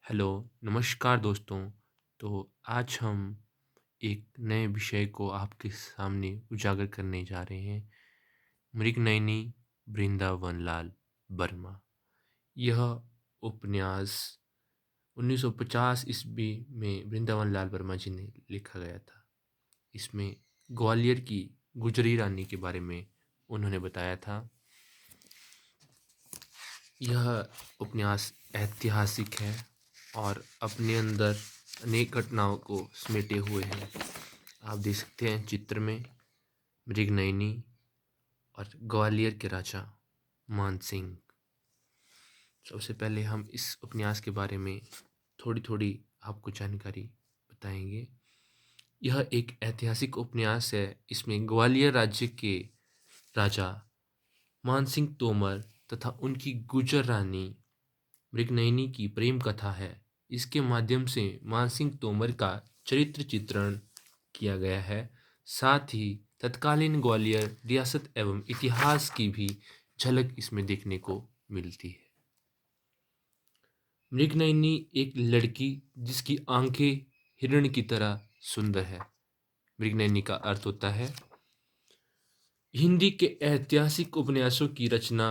Hello, नमस्कार दोस्तों। तो आज हम एक नए विषय को आपके सामने उजागर करने जा रहे हैं। मृगनयनी वृंदावनलाल वर्मा। यह उपन्यास 1950 ईस्वी में वृंदावनलाल वर्मा जी ने लिखा गया था। इसमें ग्वालियर की गुजरी रानी के बारे में उन्होंने बताया था। यह उपन्यास ऐतिहासिक है और अपने अंदर अनेक घटनाओं को समेटे हुए हैं। आप देख सकते हैं चित्र में मृगनयनी और ग्वालियर के राजा मानसिंह। सबसे पहले हम इस उपन्यास के बारे में थोड़ी थोड़ी आपको जानकारी बताएंगे। यह एक ऐतिहासिक उपन्यास है। इसमें ग्वालियर राज्य के राजा मानसिंह तोमर तथा उनकी गुजर रानी मृगनयनी की प्रेम कथा है। इसके माध्यम से मानसिंह तोमर का चरित्र चित्रण किया गया है। साथ ही तत्कालीन ग्वालियर रियासत एवं इतिहास की भी झलक इसमें देखने को मिलती है। मृगनयनी एक लड़की जिसकी आंखें हिरण की तरह सुंदर है। मृगनयनी का अर्थ होता है। हिंदी के ऐतिहासिक उपन्यासों की रचना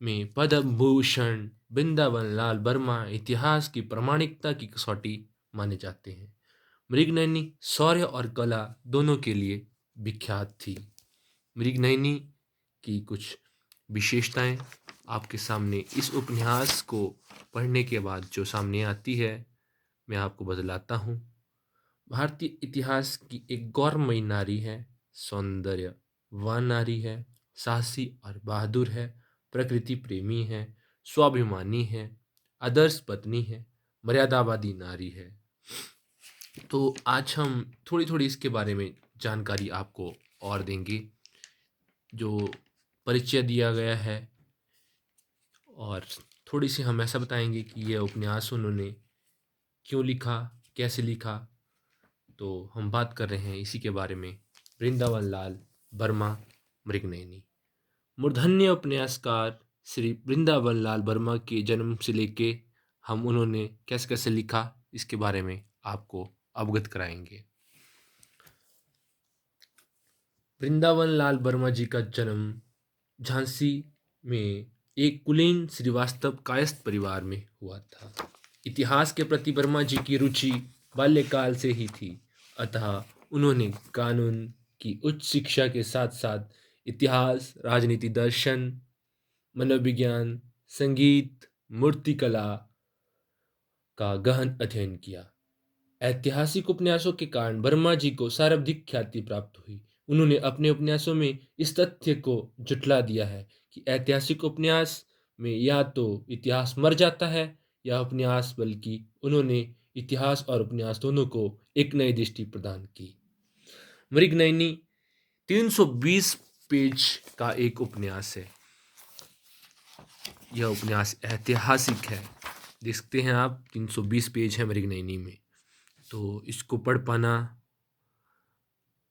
में पद्म भूषण वृंदावन लाल वर्मा इतिहास की प्रामाणिकता की कसौटी माने जाते हैं। मृगनयनी शौर्य और कला दोनों के लिए विख्यात थी। मृगनयनी की कुछ विशेषताएं आपके सामने इस उपन्यास को पढ़ने के बाद जो सामने आती है, मैं आपको बतलाता हूँ। भारतीय इतिहास की एक गौरवमयी नारी है, सौंदर्यवान नारी है, साहसी और बहादुर है, प्रकृति प्रेमी है, स्वाभिमानी है, आदर्श पत्नी है, मर्यादावादी नारी है। तो आज हम थोड़ी थोड़ी इसके बारे में जानकारी आपको और देंगे। जो परिचय दिया गया है और थोड़ी सी हम ऐसा बताएंगे कि यह उपन्यास उन्होंने क्यों लिखा, कैसे लिखा। तो हम बात कर रहे हैं इसी के बारे में। वृंदावन लाल वर्मा मृगनयनी। मूर्धन्य उपन्यासकार श्री वृंदावन लाल वर्मा के जन्म से लेके हम उन्होंने कैसे कैसे लिखा इसके बारे में आपको अवगत कराएंगे। वृंदावन लाल वर्मा जी का जन्म झांसी में एक कुलीन श्रीवास्तव कायस्थ परिवार में हुआ था। इतिहास के प्रति वर्मा जी की रुचि बाल्यकाल से ही थी। अतः उन्होंने कानून की उच्च शिक्षा के साथ साथ इतिहास, राजनीति, दर्शन, मनोविज्ञान, संगीत, मूर्तिकला का गहन अध्ययन किया। ऐतिहासिक उपन्यासों के कारण वर्मा जी को सर्वाधिक ख्याति प्राप्त हुई। उन्होंने अपने उपन्यासों में इस तथ्य को जुटला दिया है कि ऐतिहासिक उपन्यास में या तो इतिहास मर जाता है या उपन्यास, बल्कि उन्होंने इतिहास और उपन्यास दोनों को एक नई दृष्टि प्रदान की। मृगनयनी 320 पेज का एक उपन्यास है। यह उपन्यास ऐतिहासिक है। देखते हैं आप, 320 पेज है मृगनयनी में। तो इसको पढ़ पाना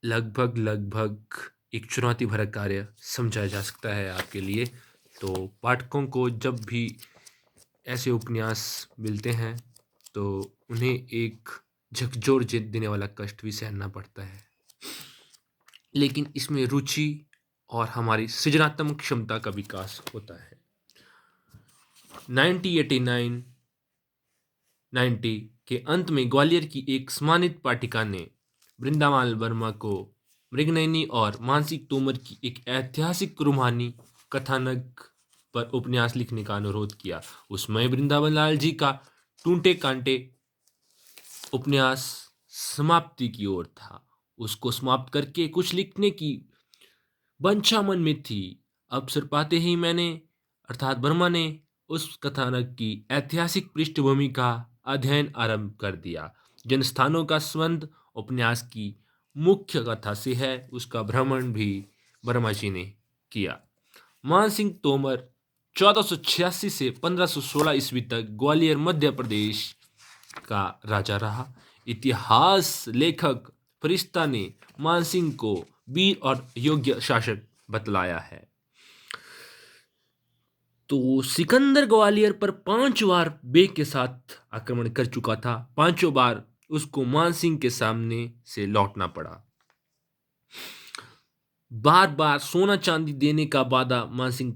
लगभग एक चुनौती भरा कार्य समझा जा सकता है आपके लिए। तो पाठकों को जब भी ऐसे उपन्यास मिलते हैं तो उन्हें एक झकझोर देने वाला कष्ट भी सहना पड़ता है, लेकिन इसमें रुचि और हमारी सृजनात्मक क्षमता का विकास होता है। 1989 90 के अंत में ग्वालियर की एक सम्मानित पाठिका ने वृंदावन वर्मा को मृगनयनी और मानसिंह तोमर की एक ऐतिहासिक रूहानी कथानक पर उपन्यास लिखने का अनुरोध किया। उसमें वृंदावन लाल जी का टूटे कांटे उपन्यास समाप्ति की ओर था। उसको समाप्त करके कुछ लिखने की वांछा मन में थी। अवसर पाते ही मैंने अर्थात वर्मा ने उस कथानक की ऐतिहासिक पृष्ठभूमि का अध्ययन आरंभ कर दिया। जिन स्थानों का संबंध उपन्यास की मुख्य कथा से है, उसका भ्रमण भी वर्मा जी ने किया। मानसिंह तोमर 1486 से 1516 ईस्वी तक ग्वालियर मध्य प्रदेश का राजा रहा। इतिहास लेखक फरिश्ता ने मानसिंह को वीर और योग्य शासक बतलाया है। तो सिकंदर ग्वालियर पर 5 बार बेग के साथ आक्रमण कर चुका था। पांचों बार उसको मानसिंह के सामने से लौटना पड़ा। बार बार सोना चांदी देने का वादा मानसिंह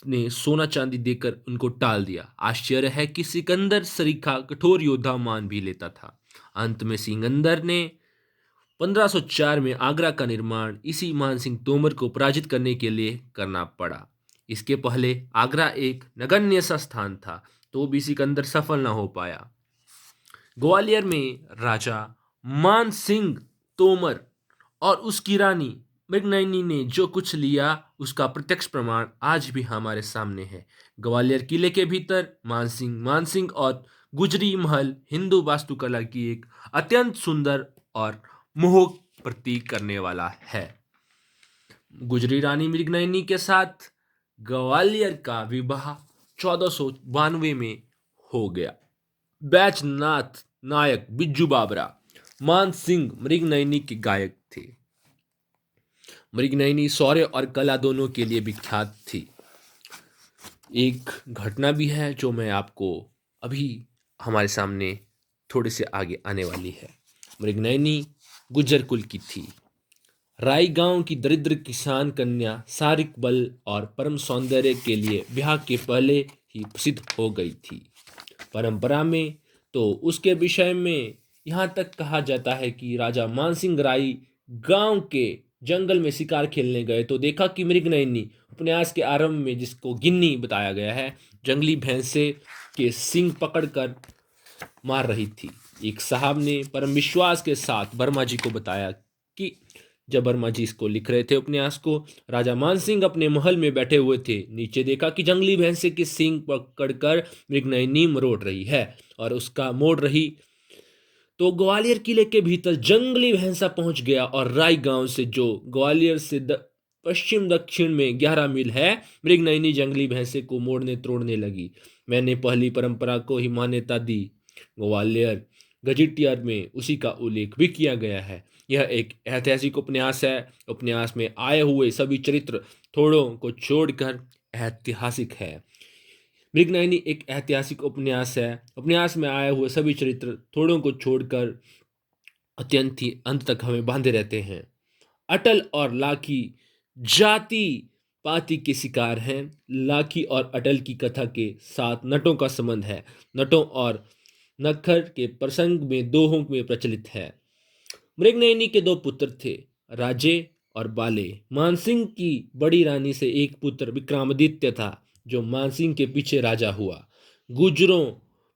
ने सोना चांदी देकर उनको टाल दिया। आश्चर्य है कि सिकंदर सरीखा कठोर योद्धा मान भी लेता था। अंत में सिकंदर ने 1504 में आगरा का निर्माण इसी मानसिंह तोमर को पराजित करने के लिए करना पड़ा। इसके पहले आगरा एक नगण्य सा स्थान था, तो भी सिकंदर सफल न हो पाया। ग्वालियर में राजा मान सिंह तोमर और उसकी रानी मृगनयनी ने जो कुछ लिया उसका प्रत्यक्ष प्रमाण आज भी हमारे सामने है। ग्वालियर किले के भीतर मानसिंह और गुजरी महल हिंदू वास्तुकला की एक अत्यंत सुंदर और मोहक प्रतीक करने वाला है। गुजरी रानी मृगनयनी के साथ ग्वालियर का विवाह 1492 में हो गया। बैजनाथ नायक बिज्जू बाबरा मान सिंह मृगनयनी के गायक थे। मृगनयनी शौर्य और कला दोनों के लिए विख्यात थी। एक घटना भी है जो मैं आपको अभी हमारे सामने थोड़े से आगे आने वाली है। मृगनयनी गुज्जर कुल की थी। राई गांव की दरिद्र किसान कन्या शारीरिक बल और परम सौंदर्य के लिए ब्याह के पहले ही प्रसिद्ध हो गई थी। परंपरा में तो उसके विषय में यहाँ तक कहा जाता है कि राजा मानसिंह राई गांव के जंगल में शिकार खेलने गए तो देखा कि मृगनयनी उपन्यास के आरंभ में, जिसको गिन्नी बताया गया है, जंगली भैंसे के सींग पकड़कर मार रही थी। एक साहब ने परम विश्वास के साथ वर्मा जी को बताया कि जब वर्मा जी इसको लिख रहे थे उपन्यास को, राजा मानसिंह अपने महल में बैठे हुए थे। नीचे देखा कि जंगली भैंसे के सींग पकड़कर मृगनयनी मरोड़ रही है और उसका मोड़ रही। तो ग्वालियर किले के भीतर जंगली भैंसा पहुंच गया और राय गांव से, जो ग्वालियर से पश्चिम दक्षिण में 11 मील है, मृगनयनी जंगली भैंसे को मोड़ने तोड़ने लगी। मैंने पहली परंपरा को ही मान्यता दी। ग्वालियर गजेटियर में उसी का उल्लेख भी किया गया है। यह एक ऐतिहासिक उपन्यास है। उपन्यास में आए हुए सभी चरित्र थोड़ों को छोड़कर ऐतिहासिक है। मृगनयनी एक ऐतिहासिक उपन्यास है। उपन्यास में आए हुए सभी चरित्र थोड़ों को छोड़कर अत्यंत ही अंत तक हमें बांधे रहते हैं। अटल और लाखी जाति पाति के शिकार हैं। लाखी और अटल की कथा के साथ नटों का संबंध है। नटों और नक्खर के प्रसंग में दोहों में प्रचलित है। मृगनयनी के 2 पुत्र थे, राजे और बाले। मानसिंह की बड़ी रानी से एक पुत्र विक्रमादित्य था, जो मानसिंह के पीछे राजा हुआ। गुजरों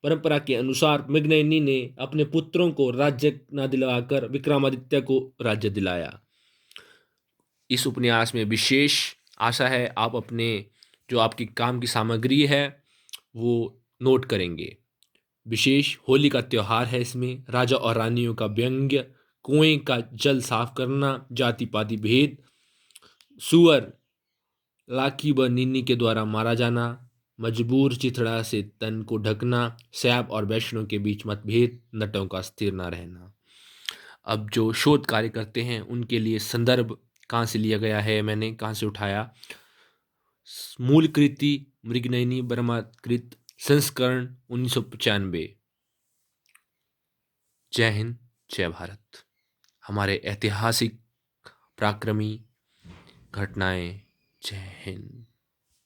परंपरा के अनुसार मृगनयनी ने अपने पुत्रों को राज्य न दिलाकर विक्रमादित्य को राज्य दिलाया। इस उपन्यास में विशेष आशा है आप अपने जो आपकी काम की सामग्री है वो नोट करेंगे। विशेष होली का त्योहार है। इसमें राजा और रानियों का व्यंग्य, कुएं का जल साफ करना, जाति पाति भेद, सुअर लाखी व नीनी के द्वारा मारा जाना, मजबूर चिथड़ा से तन को ढकना, शैव और वैष्णव के बीच मतभेद, नटों का स्थिर न रहना। अब जो शोध कार्य करते हैं उनके लिए संदर्भ कहाँ से लिया गया है, मैंने कहाँ से उठाया। मूल कृति मृगनयनी बर्माकृत संस्करण 1995। जय हिंद, जय भारत। हमारे ऐतिहासिक पराक्रमी घटनाएं। जय हिंद।